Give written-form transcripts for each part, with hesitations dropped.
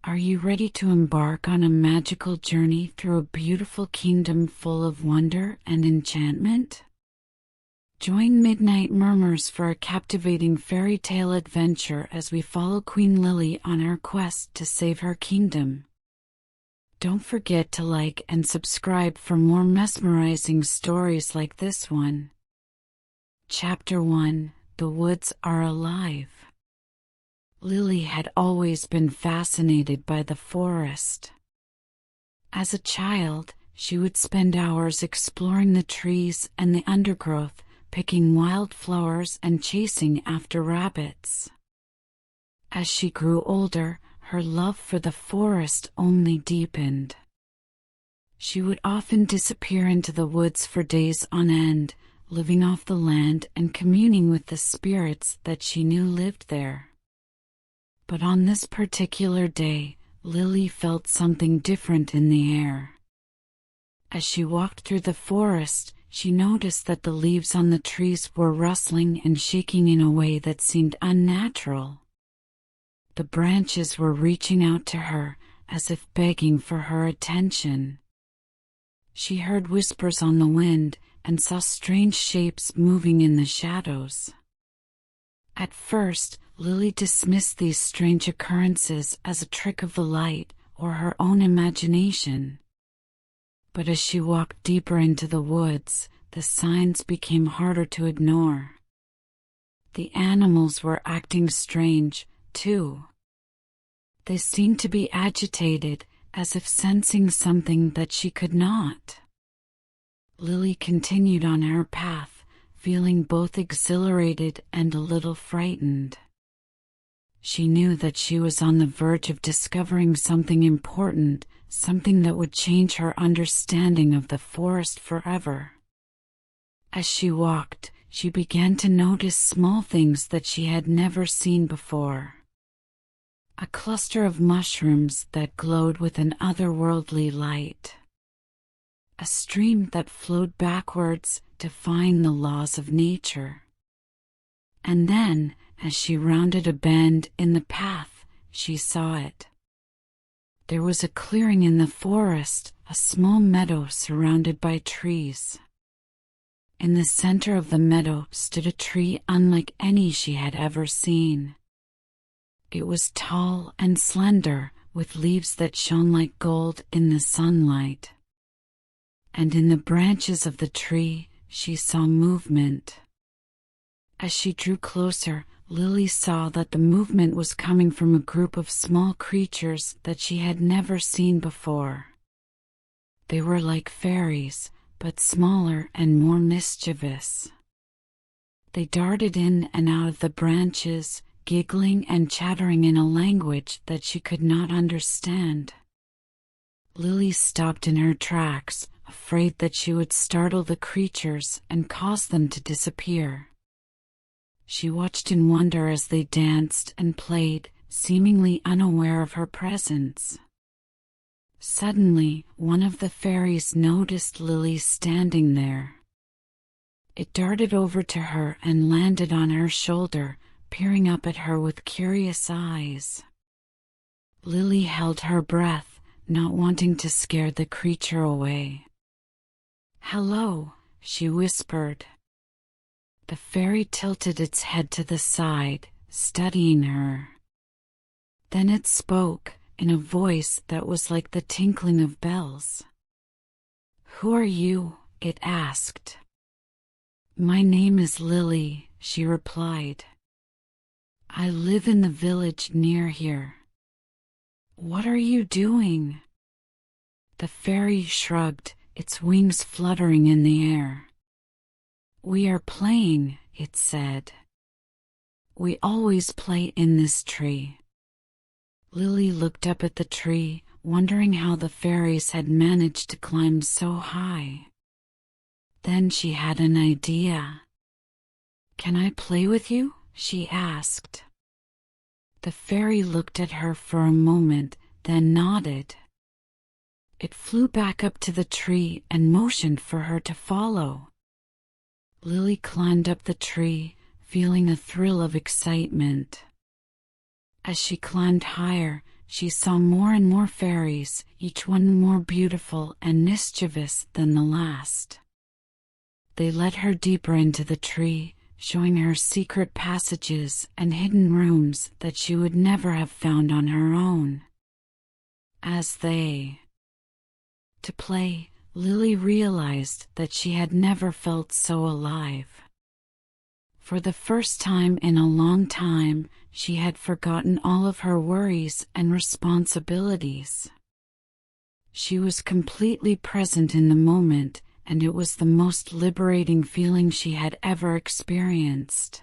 Are you ready to embark on a magical journey through a beautiful kingdom full of wonder and enchantment? Join Midnight Murmurs for a captivating fairy tale adventure as we follow Queen Lily on her quest to save her kingdom. Don't forget to like and subscribe for more mesmerizing stories like this one. Chapter 1: The Woods Are Alive. Lily had always been fascinated by the forest. As a child, she would spend hours exploring the trees and the undergrowth, picking wild flowers and chasing after rabbits. As she grew older, her love for the forest only deepened. She would often disappear into the woods for days on end, living off the land and communing with the spirits that she knew lived there. But on this particular day, Lily felt something different in the air. As she walked through the forest, she noticed that the leaves on the trees were rustling and shaking in a way that seemed unnatural. The branches were reaching out to her, as if begging for her attention. She heard whispers on the wind and saw strange shapes moving in the shadows. At first, Lily dismissed these strange occurrences as a trick of the light or her own imagination. But as she walked deeper into the woods, the signs became harder to ignore. The animals were acting strange, too. They seemed to be agitated, as if sensing something that she could not. Lily continued on her path, feeling both exhilarated and a little frightened. She knew that she was on the verge of discovering something important, something that would change her understanding of the forest forever. As she walked, she began to notice small things that she had never seen before. A cluster of mushrooms that glowed with an otherworldly light. A stream that flowed backwards, defying the laws of nature. And then, as she rounded a bend in the path, she saw it. There was a clearing in the forest, a small meadow surrounded by trees. In the center of the meadow stood a tree unlike any she had ever seen. It was tall and slender, with leaves that shone like gold in the sunlight. And in the branches of the tree, she saw movement. As she drew closer, Lily saw that the movement was coming from a group of small creatures that she had never seen before. They were like fairies, but smaller and more mischievous. They darted in and out of the branches, giggling and chattering in a language that she could not understand. Lily stopped in her tracks, afraid that she would startle the creatures and cause them to disappear. She watched in wonder as they danced and played, seemingly unaware of her presence. Suddenly, one of the fairies noticed Lily standing there. It darted over to her and landed on her shoulder, peering up at her with curious eyes. Lily held her breath, not wanting to scare the creature away. "Hello," she whispered. The fairy tilted its head to the side, studying her. Then it spoke, in a voice that was like the tinkling of bells. "Who are you?" it asked. "My name is Lily," she replied. "I live in the village near here." "What are you doing?" The fairy shrugged, its wings fluttering in the air. "We are playing," it said. "We always play in this tree." Lily looked up at the tree, wondering how the fairies had managed to climb so high. Then she had an idea. "Can I play with you?" she asked. The fairy looked at her for a moment, then nodded. It flew back up to the tree and motioned for her to follow. Lily climbed up the tree, feeling a thrill of excitement. As she climbed higher, she saw more and more fairies, each one more beautiful and mischievous than the last. They led her deeper into the tree, showing her secret passages and hidden rooms that she would never have found on her own. As they to play, Lily realized that she had never felt so alive. For the first time in a long time, she had forgotten all of her worries and responsibilities. She was completely present in the moment, and it was the most liberating feeling she had ever experienced.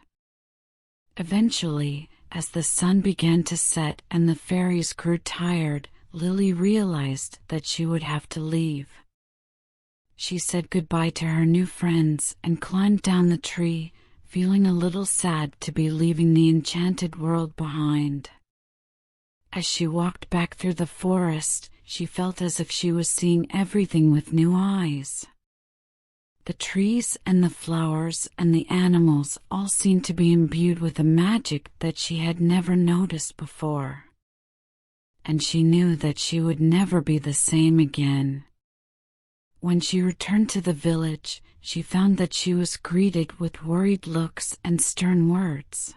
Eventually, as the sun began to set and the fairies grew tired, Lily realized that she would have to leave. She said goodbye to her new friends and climbed down the tree, feeling a little sad to be leaving the enchanted world behind. As she walked back through the forest, she felt as if she was seeing everything with new eyes. The trees and the flowers and the animals all seemed to be imbued with a magic that she had never noticed before. And she knew that she would never be the same again. When she returned to the village, she found that she was greeted with worried looks and stern words.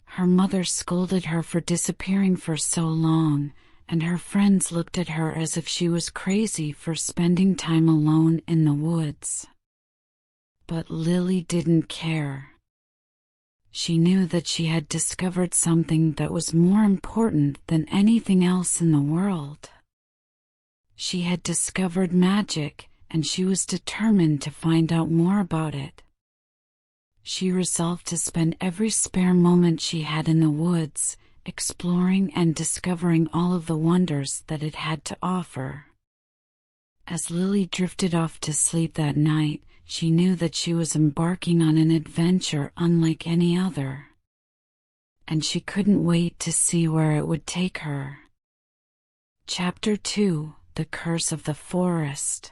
Her mother scolded her for disappearing for so long, and her friends looked at her as if she was crazy for spending time alone in the woods. But Lily didn't care. She knew that she had discovered something that was more important than anything else in the world. She had discovered magic, and she was determined to find out more about it. She resolved to spend every spare moment she had in the woods, exploring and discovering all of the wonders that it had to offer. As Lily drifted off to sleep that night, she knew that she was embarking on an adventure unlike any other. And she couldn't wait to see where it would take her. Chapter 2: The Curse of the Forest.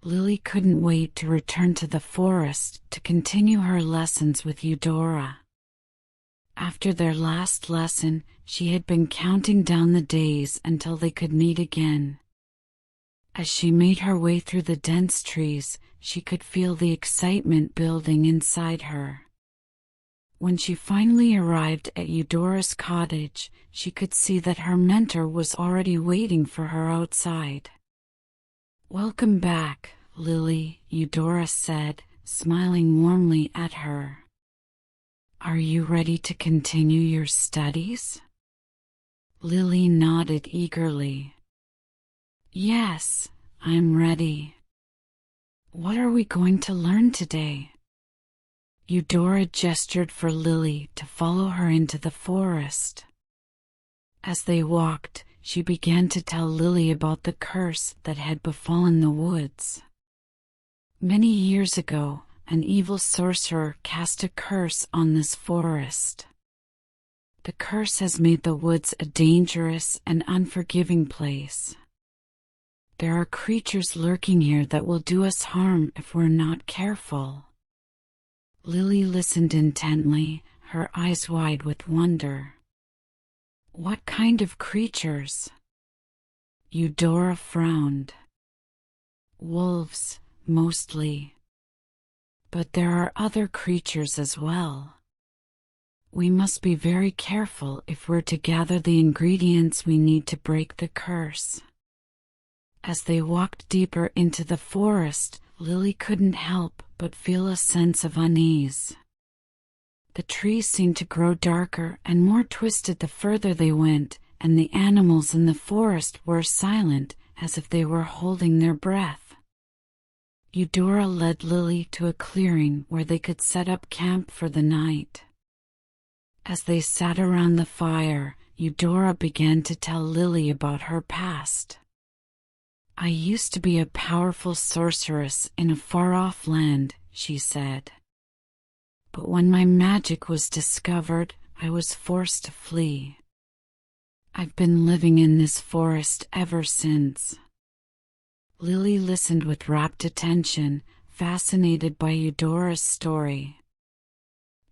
Lily couldn't wait to return to the forest to continue her lessons with Eudora. After their last lesson, she had been counting down the days until they could meet again. As she made her way through the dense trees, she could feel the excitement building inside her. When she finally arrived at Eudora's cottage, she could see that her mentor was already waiting for her outside. "Welcome back, Lily," Eudora said, smiling warmly at her. "Are you ready to continue your studies?" Lily nodded eagerly. "Yes, I'm ready." "What are we going to learn today?" Eudora gestured for Lily to follow her into the forest. As they walked, she began to tell Lily about the curse that had befallen the woods. Many years ago, an evil sorcerer cast a curse on this forest. The curse has made the woods a dangerous and unforgiving place. There are creatures lurking here that will do us harm if we're not careful. Lily listened intently, her eyes wide with wonder. "What kind of creatures?" Eudora frowned. "Wolves, mostly. But there are other creatures as well. We must be very careful if we're to gather the ingredients we need to break the curse." As they walked deeper into the forest, Lily couldn't help but feel a sense of unease. The trees seemed to grow darker and more twisted the further they went, and the animals in the forest were silent, as if they were holding their breath. Eudora led Lily to a clearing where they could set up camp for the night. As they sat around the fire, Eudora began to tell Lily about her past. "I used to be a powerful sorceress in a far-off land," she said. "But when my magic was discovered, I was forced to flee. I've been living in this forest ever since." Lily listened with rapt attention, fascinated by Eudora's story.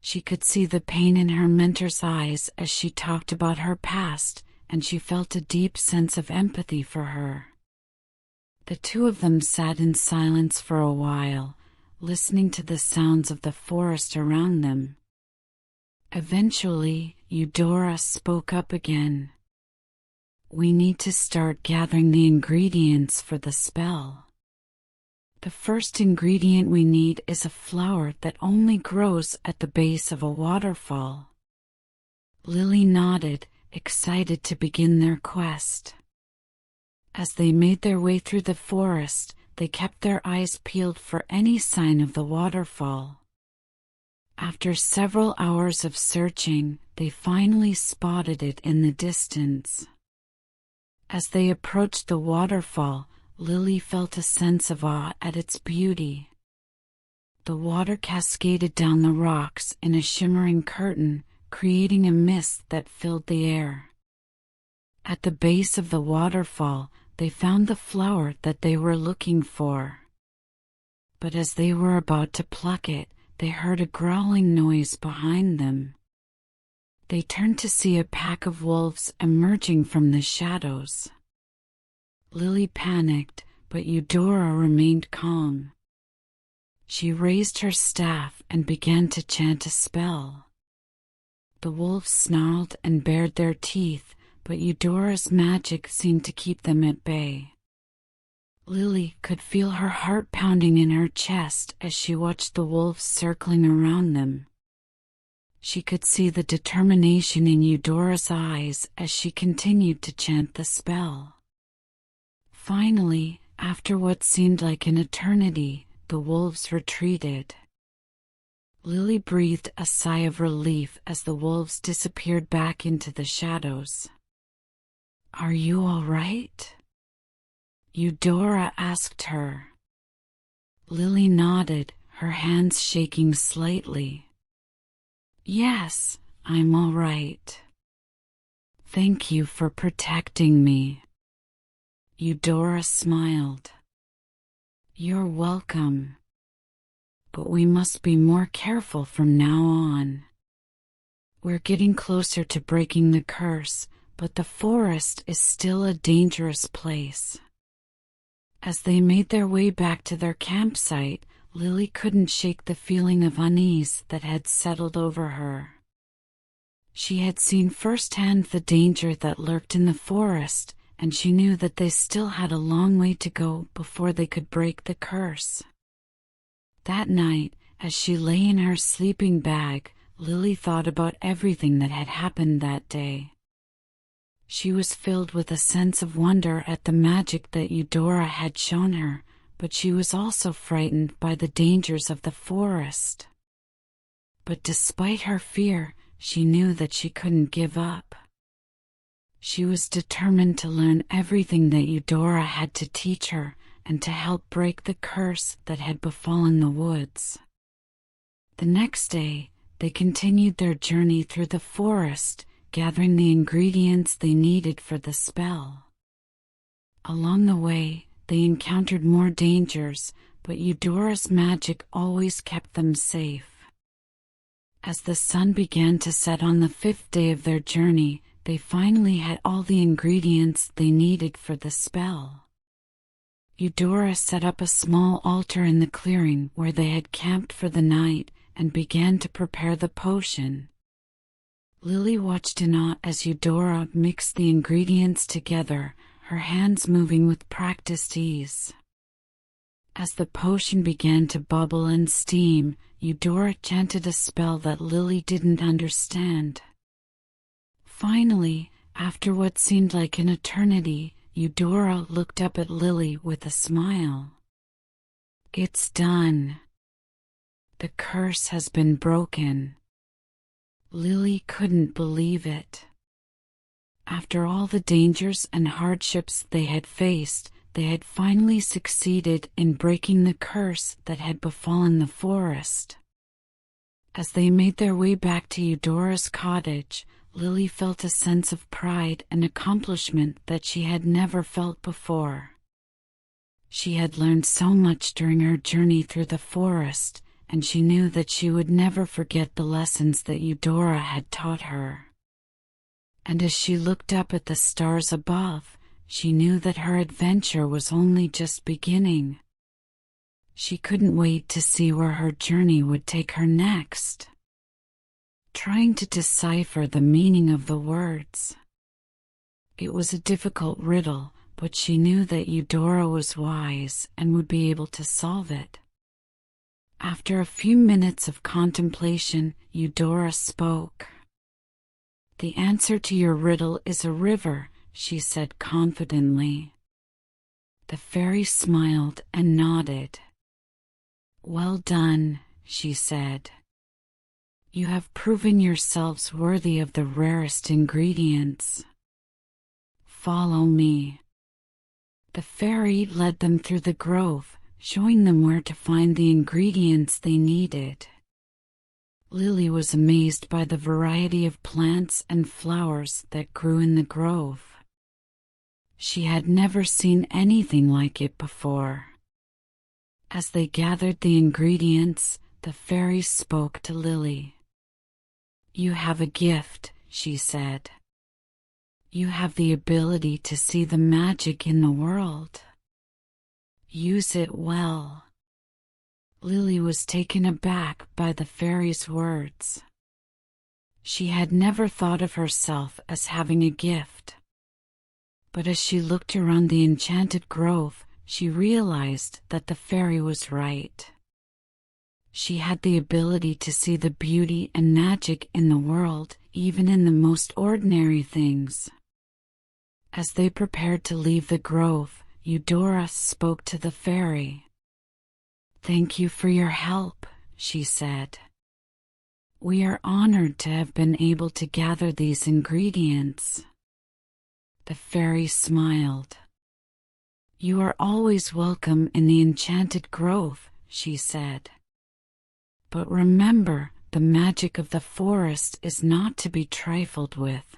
She could see the pain in her mentor's eyes as she talked about her past, and she felt a deep sense of empathy for her. The two of them sat in silence for a while, listening to the sounds of the forest around them. Eventually, Eudora spoke up again. "We need to start gathering the ingredients for the spell. The first ingredient we need is a flower that only grows at the base of a waterfall." Lily nodded, excited to begin their quest. As they made their way through the forest, they kept their eyes peeled for any sign of the waterfall. After several hours of searching, they finally spotted it in the distance. As they approached the waterfall, Lily felt a sense of awe at its beauty. The water cascaded down the rocks in a shimmering curtain, creating a mist that filled the air. At the base of the waterfall, they found the flower that they were looking for. But as they were about to pluck it, they heard a growling noise behind them. They turned to see a pack of wolves emerging from the shadows. Lily panicked, but Eudora remained calm. She raised her staff and began to chant a spell. The wolves snarled and bared their teeth, but Eudora's magic seemed to keep them at bay. Lily could feel her heart pounding in her chest as she watched the wolves circling around them. She could see the determination in Eudora's eyes as she continued to chant the spell. Finally, after what seemed like an eternity, the wolves retreated. Lily breathed a sigh of relief as the wolves disappeared back into the shadows. "Are you all right?" Eudora asked her. Lily nodded, her hands shaking slightly. "Yes, I'm all right. Thank you for protecting me." Eudora smiled. "You're welcome. But we must be more careful from now on. We're getting closer to breaking the curse, but the forest is still a dangerous place." As they made their way back to their campsite, Lily couldn't shake the feeling of unease that had settled over her. She had seen firsthand the danger that lurked in the forest, and she knew that they still had a long way to go before they could break the curse. That night, as she lay in her sleeping bag, Lily thought about everything that had happened that day. She was filled with a sense of wonder at the magic that Eudora had shown her, but she was also frightened by the dangers of the forest. But despite her fear, she knew that she couldn't give up. She was determined to learn everything that Eudora had to teach her and to help break the curse that had befallen the woods. The next day, they continued their journey through the forest, gathering the ingredients they needed for the spell. Along the way, they encountered more dangers, but Eudora's magic always kept them safe. As the sun began to set on the 5th day of their journey, they finally had all the ingredients they needed for the spell. Eudora set up a small altar in the clearing where they had camped for the night and began to prepare the potion. Lily watched in awe as Eudora mixed the ingredients together, her hands moving with practiced ease. As the potion began to bubble and steam, Eudora chanted a spell that Lily didn't understand. Finally, after what seemed like an eternity, Eudora looked up at Lily with a smile. "It's done. The curse has been broken." Lily couldn't believe it. After all the dangers and hardships they had faced, they had finally succeeded in breaking the curse that had befallen the forest. As they made their way back to Eudora's cottage, Lily felt a sense of pride and accomplishment that she had never felt before. She had learned so much during her journey through the forest, and she knew that she would never forget the lessons that Eudora had taught her. and as she looked up at the stars above, she knew that her adventure was only just beginning. She couldn't wait to see where her journey would take her next. Trying to decipher the meaning of the words. It was a difficult riddle, but she knew that Eudora was wise and would be able to solve it. After a few minutes of contemplation, Eudora spoke. "The answer to your riddle is a river," she said confidently. The fairy smiled and nodded. "Well done," she said. "You have proven yourselves worthy of the rarest ingredients. Follow me." The fairy led them through the grove, showing them where to find the ingredients they needed. Lily was amazed by the variety of plants and flowers that grew in the grove. She had never seen anything like it before. As they gathered the ingredients, the fairy spoke to Lily. "You have a gift," she said. "You have the ability to see the magic in the world. Use it well." Lily was taken aback by the fairy's words. She had never thought of herself as having a gift. But as she looked around the enchanted grove, she realized that the fairy was right. She had the ability to see the beauty and magic in the world, even in the most ordinary things. As they prepared to leave the grove, Eudora spoke to the fairy. "Thank you for your help," she said. "We are honored to have been able to gather these ingredients." The fairy smiled. "You are always welcome in the enchanted grove," she said. "But remember, the magic of the forest is not to be trifled with.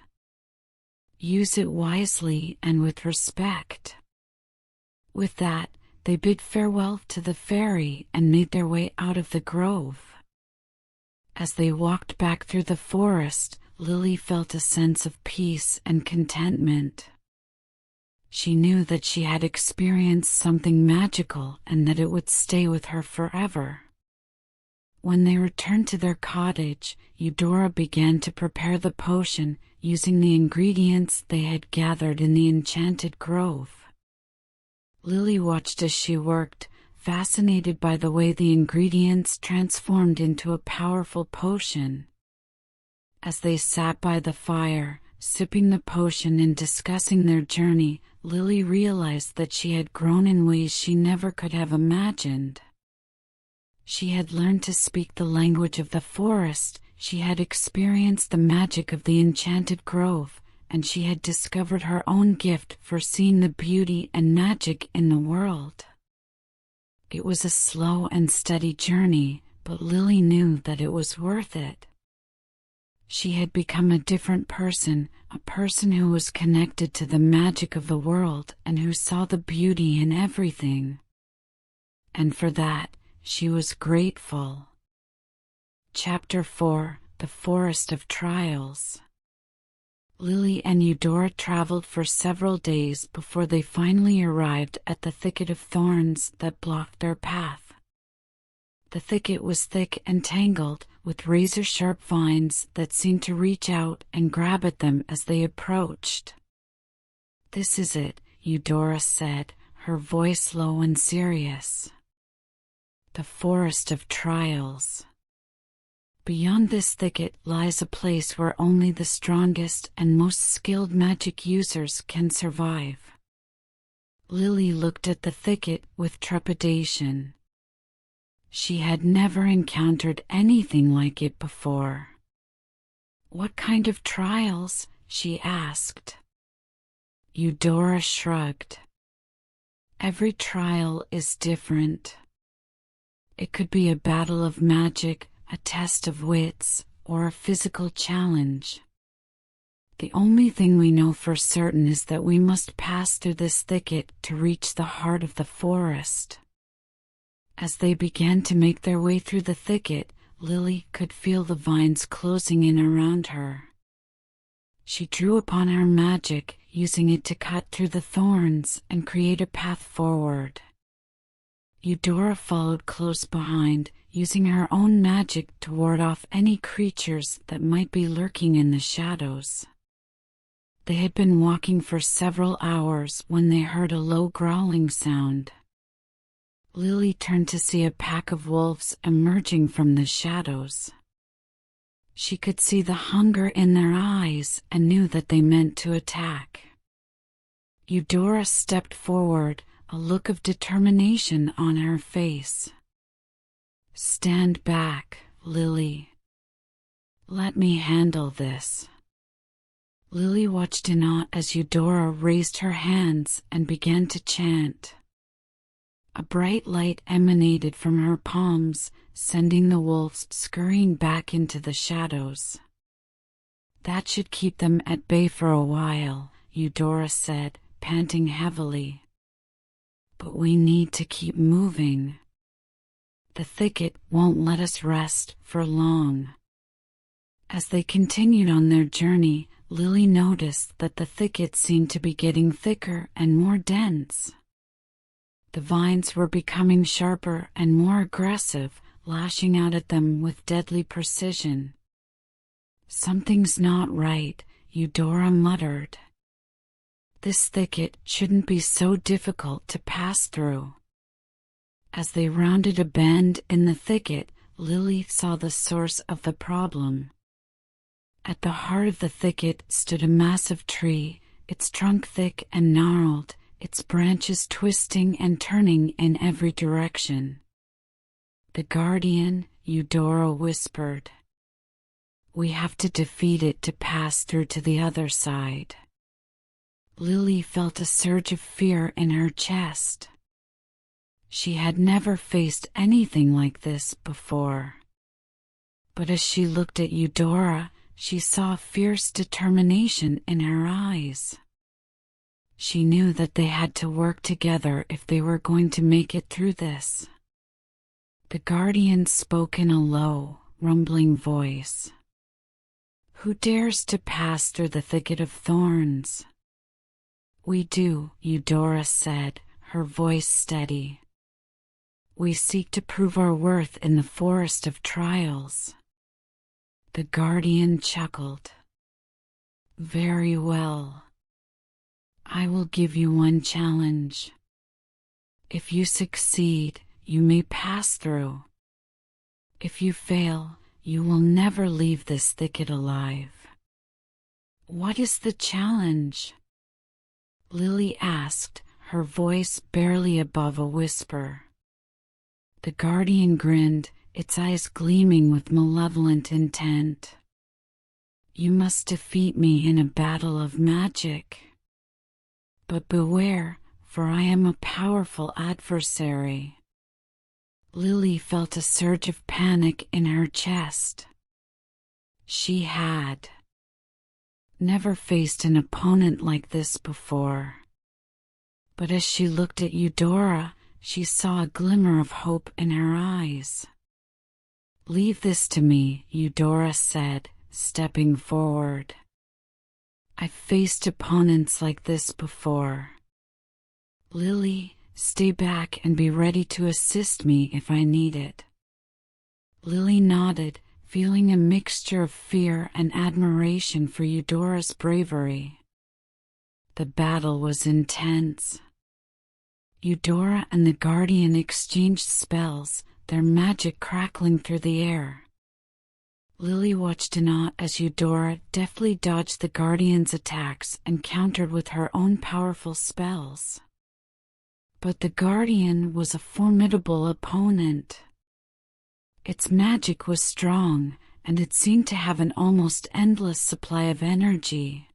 Use it wisely and with respect." With that, they bid farewell to the fairy and made their way out of the grove. As they walked back through the forest, Lily felt a sense of peace and contentment. She knew that she had experienced something magical and that it would stay with her forever. When they returned to their cottage, Eudora began to prepare the potion using the ingredients they had gathered in the enchanted grove. Lily watched as she worked, fascinated by the way the ingredients transformed into a powerful potion. As they sat by the fire, sipping the potion and discussing their journey, Lily realized that she had grown in ways she never could have imagined. She had learned to speak the language of the forest, she had experienced the magic of the enchanted grove, and she had discovered her own gift for seeing the beauty and magic in the world. It was a slow and steady journey, but Lily knew that it was worth it. She had become a different person, a person who was connected to the magic of the world and who saw the beauty in everything. And for that, she was grateful. Chapter 4: The Forest of Trials. Lily and Eudora traveled for several days before they finally arrived at the thicket of thorns that blocked their path. The thicket was thick and tangled, with razor-sharp vines that seemed to reach out and grab at them as they approached. "This is it," Eudora said, her voice low and serious. "The Forest of Trials. Beyond this thicket lies a place where only the strongest and most skilled magic users can survive." Lily looked at the thicket with trepidation. She had never encountered anything like it before. "What kind of trials?" she asked. Eudora shrugged. "Every trial is different. It could be a battle of magic, a test of wits, or a physical challenge. The only thing we know for certain is that we must pass through this thicket to reach the heart of the forest." As they began to make their way through the thicket, Lily could feel the vines closing in around her. She drew upon her magic, using it to cut through the thorns and create a path forward. Eudora followed close behind, using her own magic to ward off any creatures that might be lurking in the shadows. They had been walking for several hours when they heard a low growling sound. Lily turned to see a pack of wolves emerging from the shadows. She could see the hunger in their eyes and knew that they meant to attack. Eudora stepped forward, a look of determination on her face. "Stand back, Lily. Let me handle this." Lily watched in awe as Eudora raised her hands and began to chant. A bright light emanated from her palms, sending the wolves scurrying back into the shadows. "That should keep them at bay for a while," Eudora said, panting heavily. "But we need to keep moving. The thicket won't let us rest for long." As they continued on their journey, Lily noticed that the thicket seemed to be getting thicker and more dense. The vines were becoming sharper and more aggressive, lashing out at them with deadly precision. "Something's not right," Eudora muttered. "This thicket shouldn't be so difficult to pass through." As they rounded a bend in the thicket, Lily saw the source of the problem. At the heart of the thicket stood a massive tree, its trunk thick and gnarled, its branches twisting and turning in every direction. "The guardian," Eudora whispered. "We have to defeat it to pass through to the other side." Lily felt a surge of fear in her chest. She had never faced anything like this before. But as she looked at Eudora, she saw fierce determination in her eyes. She knew that they had to work together if they were going to make it through this. The guardian spoke in a low, rumbling voice. "Who dares to pass through the thicket of thorns?" "We do," Eudora said, her voice steady. "We seek to prove our worth in the forest of trials." The guardian chuckled. "Very well. I will give you one challenge. If you succeed, you may pass through. If you fail, you will never leave this thicket alive." "What is the challenge?" Lily asked, her voice barely above a whisper. The guardian grinned, its eyes gleaming with malevolent intent. "You must defeat me in a battle of magic. But beware, for I am a powerful adversary." Lily felt a surge of panic in her chest. She had never faced an opponent like this before. But as she looked at Eudora, she saw a glimmer of hope in her eyes. "Leave this to me," Eudora said, stepping forward. "I've faced opponents like this before. Lily, stay back and be ready to assist me if I need it." Lily nodded, feeling a mixture of fear and admiration for Eudora's bravery. The battle was intense. Eudora and the guardian exchanged spells, their magic crackling through the air. Lily watched in awe as Eudora deftly dodged the guardian's attacks and countered with her own powerful spells. But the guardian was a formidable opponent. Its magic was strong, and it seemed to have an almost endless supply of energy.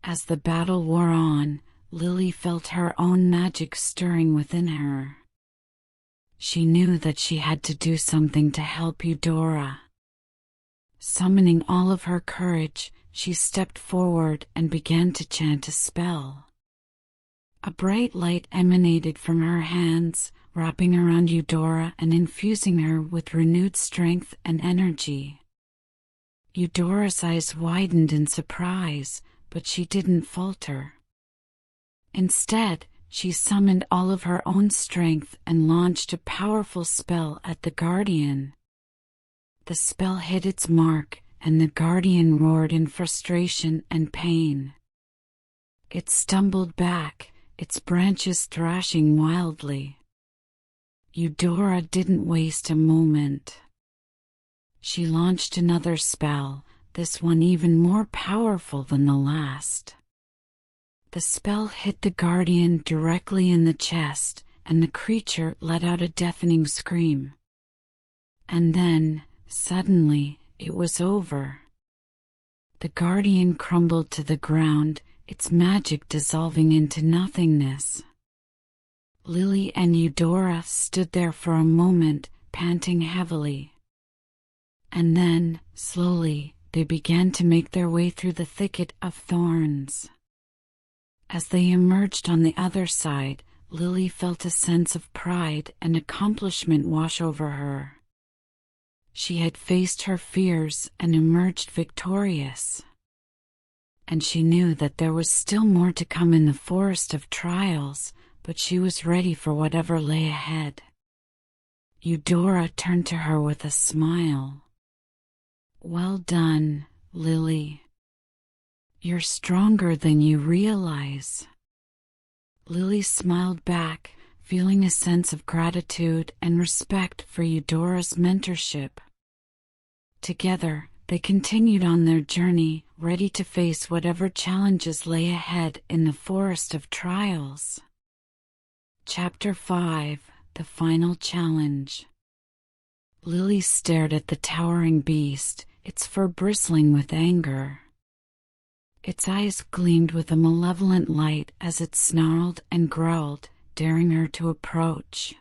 As the battle wore on, Lily felt her own magic stirring within her. She knew that she had to do something to help Eudora. Summoning all of her courage, she stepped forward and began to chant a spell. A bright light emanated from her hands, wrapping around Eudora and infusing her with renewed strength and energy. Eudora's eyes widened in surprise, but she didn't falter. Instead, she summoned all of her own strength and launched a powerful spell at the guardian. The spell hit its mark, and the guardian roared in frustration and pain. It stumbled back, its branches thrashing wildly. Eudora didn't waste a moment. She launched another spell, this one even more powerful than the last. The spell hit the guardian directly in the chest, and the creature let out a deafening scream. And then, suddenly, it was over. The guardian crumbled to the ground, its magic dissolving into nothingness. Lily and Eudora stood there for a moment, panting heavily. And then, slowly, they began to make their way through the thicket of thorns. As they emerged on the other side, Lily felt a sense of pride and accomplishment wash over her. She had faced her fears and emerged victorious. And she knew that there was still more to come in the forest of trials, but she was ready for whatever lay ahead. Eudora turned to her with a smile. "Well done, Lily. You're stronger than you realize." Lily smiled back, feeling a sense of gratitude and respect for Eudora's mentorship. Together, they continued on their journey, ready to face whatever challenges lay ahead in the forest of trials. Chapter 5: The Final Challenge. Lily stared at the towering beast, its fur bristling with anger. Its eyes gleamed with a malevolent light as it snarled and growled, daring her to approach.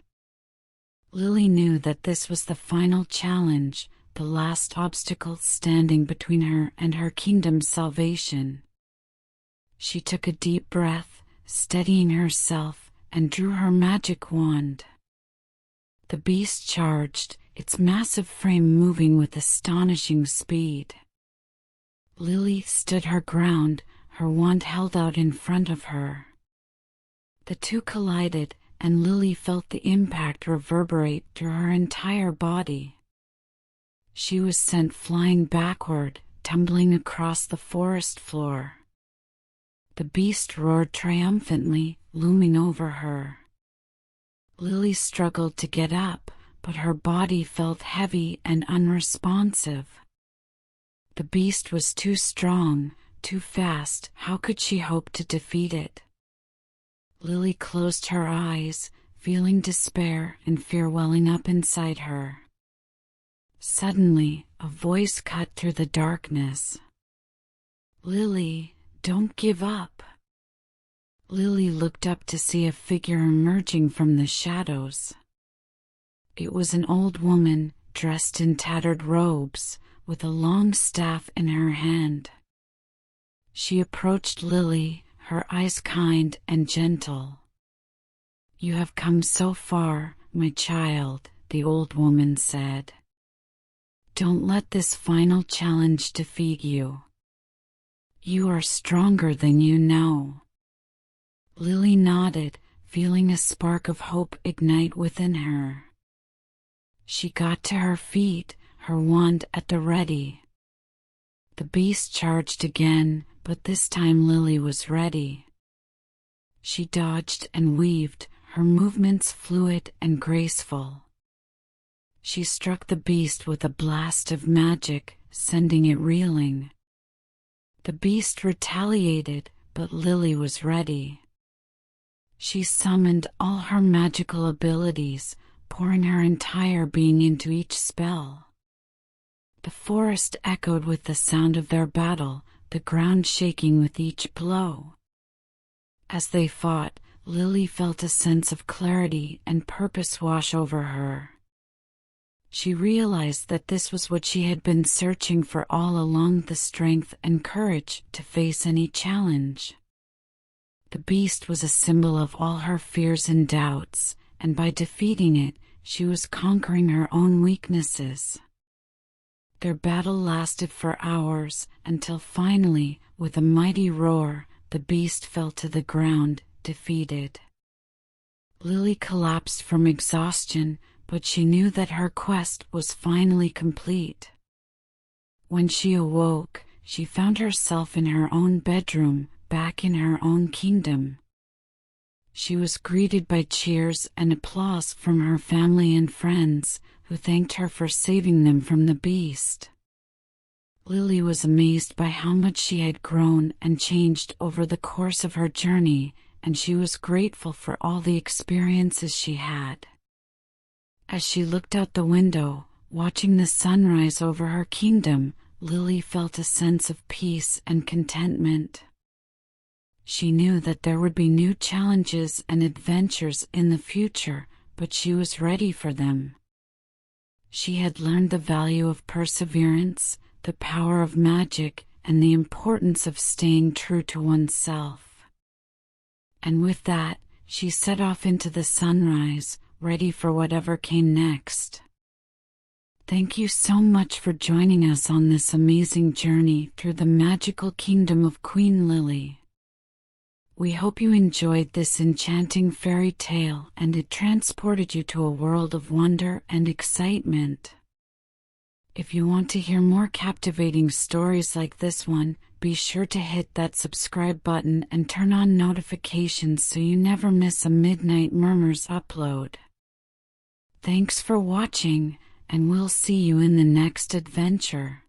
Lily knew that this was the final challenge, the last obstacle standing between her and her kingdom's salvation. She took a deep breath, steadying herself, and drew her magic wand. The beast charged, its massive frame moving with astonishing speed. Lily stood her ground, her wand held out in front of her. The two collided, and Lily felt the impact reverberate through her entire body. She was sent flying backward, tumbling across the forest floor. The beast roared triumphantly, looming over her. Lily struggled to get up, but her body felt heavy and unresponsive. The beast was too strong, too fast. How could she hope to defeat it? Lily closed her eyes, feeling despair and fear welling up inside her. Suddenly, a voice cut through the darkness. "Lily, don't give up." Lily looked up to see a figure emerging from the shadows. It was an old woman, dressed in tattered robes, with a long staff in her hand. She approached Lily, her eyes kind and gentle. "You have come so far, my child," the old woman said. "Don't let this final challenge defeat you. You are stronger than you know." Lily nodded, feeling a spark of hope ignite within her. She got to her feet, her wand at the ready. The beast charged again, but this time Lily was ready. She dodged and weaved, her movements fluid and graceful. She struck the beast with a blast of magic, sending it reeling. The beast retaliated, but Lily was ready. She summoned all her magical abilities, pouring her entire being into each spell. The forest echoed with the sound of their battle, the ground shaking with each blow. As they fought, Lily felt a sense of clarity and purpose wash over her. She realized that this was what she had been searching for all along, the strength and courage to face any challenge. The beast was a symbol of all her fears and doubts, and by defeating it, she was conquering her own weaknesses. Their battle lasted for hours, until finally, with a mighty roar, the beast fell to the ground, defeated. Lily collapsed from exhaustion, but she knew that her quest was finally complete. When she awoke, she found herself in her own bedroom, back in her own kingdom. She was greeted by cheers and applause from her family and friends, who thanked her for saving them from the beast. Lily was amazed by how much she had grown and changed over the course of her journey, and she was grateful for all the experiences she had. As she looked out the window, watching the sunrise over her kingdom, Lily felt a sense of peace and contentment. She knew that there would be new challenges and adventures in the future, but she was ready for them. She had learned the value of perseverance, the power of magic, and the importance of staying true to oneself. And with that, she set off into the sunrise, ready for whatever came next. Thank you so much for joining us on this amazing journey through the magical kingdom of Queen Lily. We hope you enjoyed this enchanting fairy tale and it transported you to a world of wonder and excitement. If you want to hear more captivating stories like this one, be sure to hit that subscribe button and turn on notifications so you never miss a Midnight Murmurs upload. Thanks for watching, and we'll see you in the next adventure.